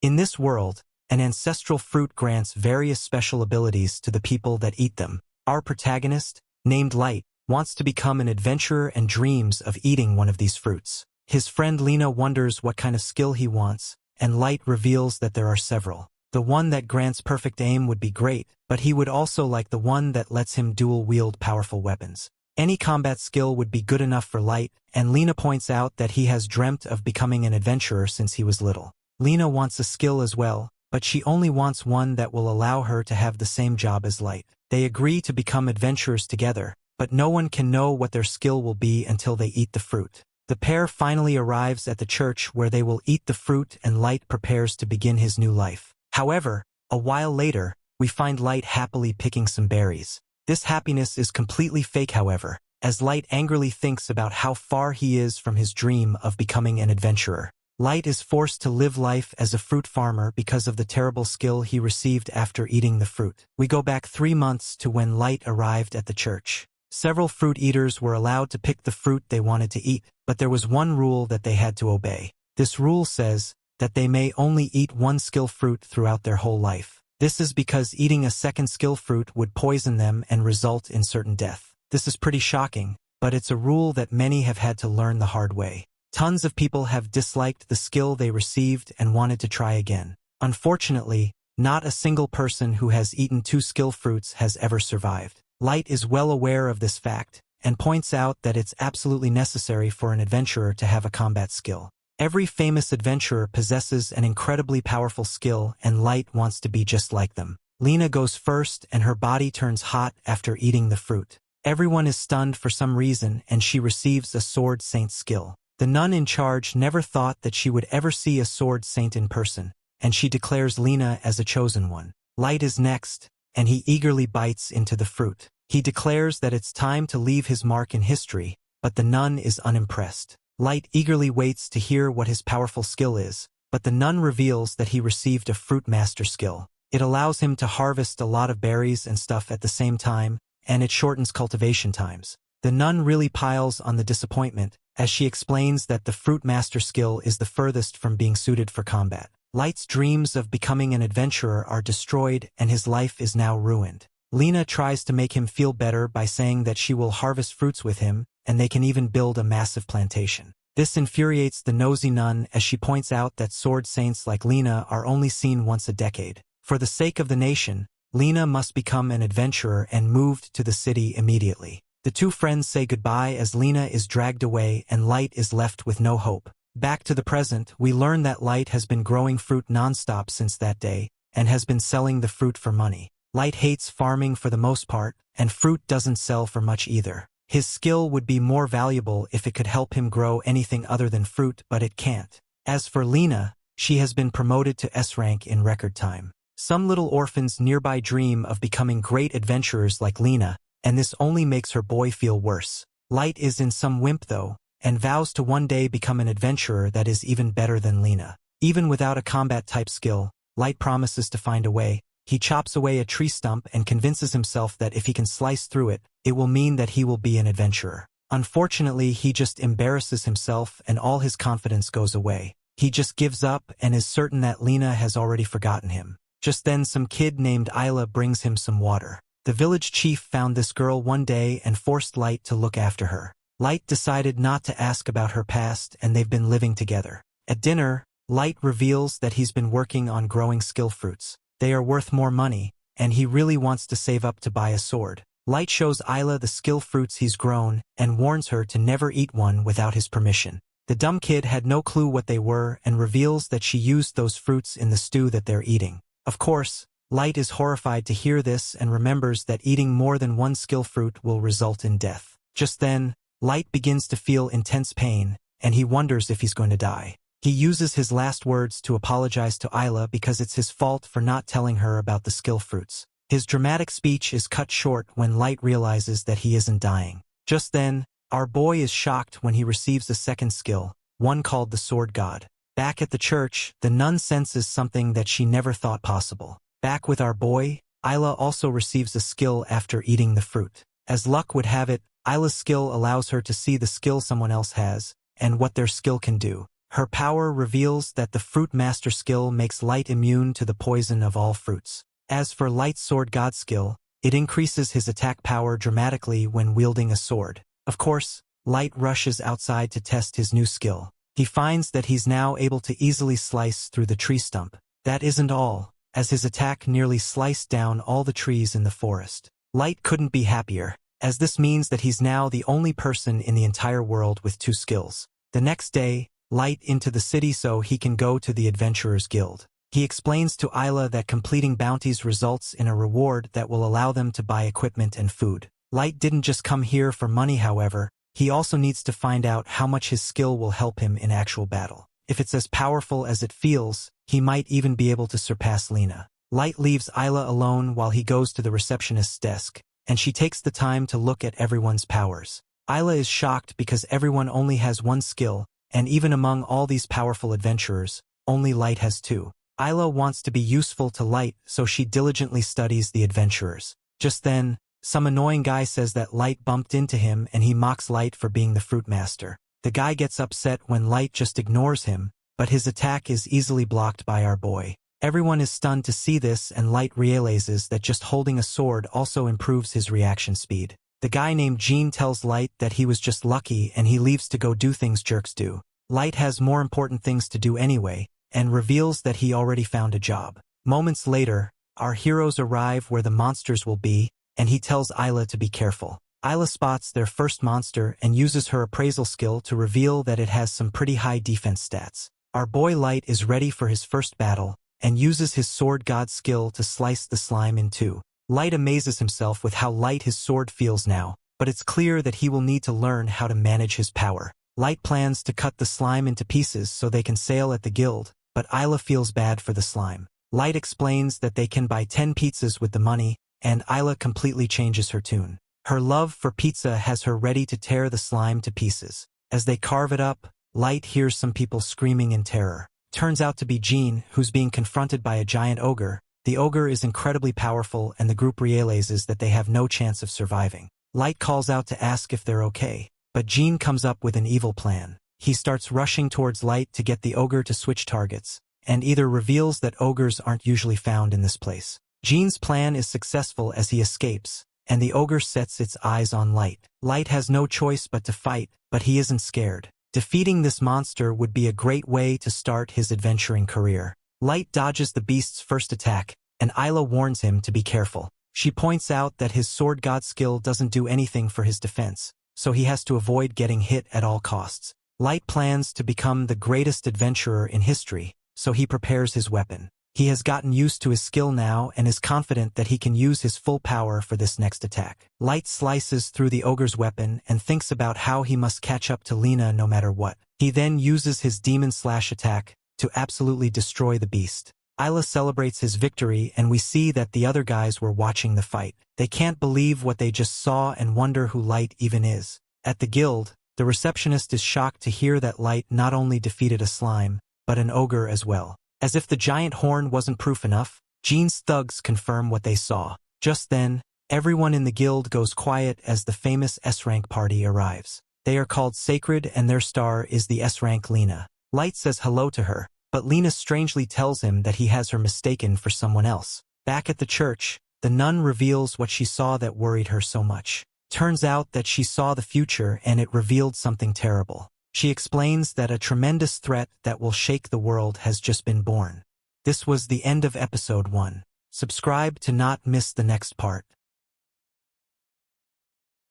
In this world, an ancestral fruit grants various special abilities to the people that eat them. Our protagonist, named Light, wants to become an adventurer and dreams of eating one of these fruits. His friend Lena wonders what kind of skill he wants, and Light reveals that there are several. The one that grants perfect aim would be great, but he would also like the one that lets him dual-wield powerful weapons. Any combat skill would be good enough for Light, and Lena points out that he has dreamt of becoming an adventurer since he was little. Lena wants a skill as well, but she only wants one that will allow her to have the same job as Light. They agree to become adventurers together, but no one can know what their skill will be until they eat the fruit. The pair finally arrives at the church where they will eat the fruit and Light prepares to begin his new life. However, a while later, we find Light happily picking some berries. This happiness is completely fake, however, as Light angrily thinks about how far he is from his dream of becoming an adventurer. Light is forced to live life as a fruit farmer because of the terrible skill he received after eating the fruit. We go back 3 months to when Light arrived at the church. Several fruit eaters were allowed to pick the fruit they wanted to eat, but there was one rule that they had to obey. This rule says that they may only eat one skill fruit throughout their whole life. This is because eating a second skill fruit would poison them and result in certain death. This is pretty shocking, but it's a rule that many have had to learn the hard way. Tons of people have disliked the skill they received and wanted to try again. Unfortunately, not a single person who has eaten 2 skill fruits has ever survived. Light is well aware of this fact, and points out that it's absolutely necessary for an adventurer to have a combat skill. Every famous adventurer possesses an incredibly powerful skill, and Light wants to be just like them. Lena goes first, and her body turns hot after eating the fruit. Everyone is stunned for some reason, and she receives a sword saint skill. The nun in charge never thought that she would ever see a sword saint in person, and she declares Lena as a chosen one. Light is next, and he eagerly bites into the fruit. He declares that it's time to leave his mark in history, but the nun is unimpressed. Light eagerly waits to hear what his powerful skill is, but the nun reveals that he received a fruit master skill. It allows him to harvest a lot of berries and stuff at the same time, and it shortens cultivation times. The nun really piles on the disappointment, as she explains that the fruit master skill is the furthest from being suited for combat. Light's dreams of becoming an adventurer are destroyed, and his life is now ruined. Lena tries to make him feel better by saying that she will harvest fruits with him, and they can even build a massive plantation. This infuriates the nosy nun as she points out that sword saints like Lena are only seen once a decade. For the sake of the nation, Lena must become an adventurer and moved to the city immediately. The two friends say goodbye as Lena is dragged away and Light is left with no hope. Back to the present, we learn that Light has been growing fruit non-stop since that day, and has been selling the fruit for money. Light hates farming for the most part, and fruit doesn't sell for much either. His skill would be more valuable if it could help him grow anything other than fruit, but it can't. As for Lena, she has been promoted to S rank in record time. Some little orphans nearby dream of becoming great adventurers like Lena, and this only makes her boy feel worse. Light is in some wimp though, and vows to one day become an adventurer that is even better than Lena. Even without a combat-type skill, Light promises to find a way. He chops away a tree stump and convinces himself that if he can slice through it, it will mean that he will be an adventurer. Unfortunately, he just embarrasses himself and all his confidence goes away. He just gives up and is certain that Lena has already forgotten him. Just then some kid named Isla brings him some water. The village chief found this girl one day and forced Light to look after her. Light decided not to ask about her past, and they've been living together. At dinner, Light reveals that he's been working on growing skill fruits. They are worth more money, and he really wants to save up to buy a sword. Light shows Isla the skill fruits he's grown, and warns her to never eat one without his permission. The dumb kid had no clue what they were and reveals that she used those fruits in the stew that they're eating. Of course, Light is horrified to hear this and remembers that eating more than one skill fruit will result in death. Just then, Light begins to feel intense pain, and he wonders if he's going to die. He uses his last words to apologize to Isla because it's his fault for not telling her about the skill fruits. His dramatic speech is cut short when Light realizes that he isn't dying. Just then, our boy is shocked when he receives a second skill, one called the Sword God. Back at the church, the nun senses something that she never thought possible. Back with our boy, Isla also receives a skill after eating the fruit. As luck would have it, Isla's skill allows her to see the skill someone else has, and what their skill can do. Her power reveals that the Fruit Master skill makes Light immune to the poison of all fruits. As for Light's Sword God skill, it increases his attack power dramatically when wielding a sword. Of course, Light rushes outside to test his new skill. He finds that he's now able to easily slice through the tree stump. That isn't all, as his attack nearly sliced down all the trees in the forest. Light couldn't be happier, as this means that he's now the only person in the entire world with 2 skills. The next day, Light into the city so he can go to the Adventurers Guild. He explains to Isla that completing bounties results in a reward that will allow them to buy equipment and food. Light didn't just come here for money, however, he also needs to find out how much his skill will help him in actual battle. If it's as powerful as it feels, he might even be able to surpass Lena. Light leaves Isla alone while he goes to the receptionist's desk, and she takes the time to look at everyone's powers. Isla is shocked because everyone only has 1 skill, and even among all these powerful adventurers, only Light has 2. Isla wants to be useful to Light, so she diligently studies the adventurers. Just then, some annoying guy says that Light bumped into him and he mocks Light for being the Fruit Master. The guy gets upset when Light just ignores him, but his attack is easily blocked by our boy. Everyone is stunned to see this, and Light realizes that just holding a sword also improves his reaction speed. The guy named Gene tells Light that he was just lucky and he leaves to go do things jerks do. Light has more important things to do anyway, and reveals that he already found a job. Moments later, our heroes arrive where the monsters will be, and he tells Isla to be careful. Isla spots their first monster and uses her appraisal skill to reveal that it has some pretty high defense stats. Our boy Light is ready for his first battle, and uses his Sword God skill to slice the slime in 2. Light amazes himself with how light his sword feels now, but it's clear that he will need to learn how to manage his power. Light plans to cut the slime into pieces so they can sail at the guild, but Isla feels bad for the slime. Light explains that they can buy 10 pizzas with the money, and Isla completely changes her tune. Her love for pizza has her ready to tear the slime to pieces. As they carve it up, Light hears some people screaming in terror. Turns out to be Jean, who's being confronted by a giant ogre. The ogre is incredibly powerful, and the group realizes that they have no chance of surviving. Light calls out to ask if they're okay, but Jean comes up with an evil plan. He starts rushing towards Light to get the ogre to switch targets, and either reveals that ogres aren't usually found in this place. Jean's plan is successful as he escapes, and the ogre sets its eyes on Light. Light has no choice but to fight, but he isn't scared. Defeating this monster would be a great way to start his adventuring career. Light dodges the beast's first attack, and Isla warns him to be careful. She points out that his Sword God skill doesn't do anything for his defense, so he has to avoid getting hit at all costs. Light plans to become the greatest adventurer in history, so he prepares his weapon. He has gotten used to his skill now and is confident that he can use his full power for this next attack. Light slices through the ogre's weapon and thinks about how he must catch up to Lena no matter what. He then uses his demon slash attack to absolutely destroy the beast. Isla celebrates his victory, and we see that the other guys were watching the fight. They can't believe what they just saw and wonder who Light even is. At the guild, the receptionist is shocked to hear that Light not only defeated a slime, but an ogre as well. As if the giant horn wasn't proof enough, Jean's thugs confirm what they saw. Just then, everyone in the guild goes quiet as the famous S-rank party arrives. They are called Sacred, and their star is the S-rank Lena. Light says hello to her, but Lena strangely tells him that he has her mistaken for someone else. Back at the church, the nun reveals what she saw that worried her so much. Turns out that she saw the future, and it revealed something terrible. She explains that a tremendous threat that will shake the world has just been born. This was the end of episode 1. Subscribe to not miss the next part.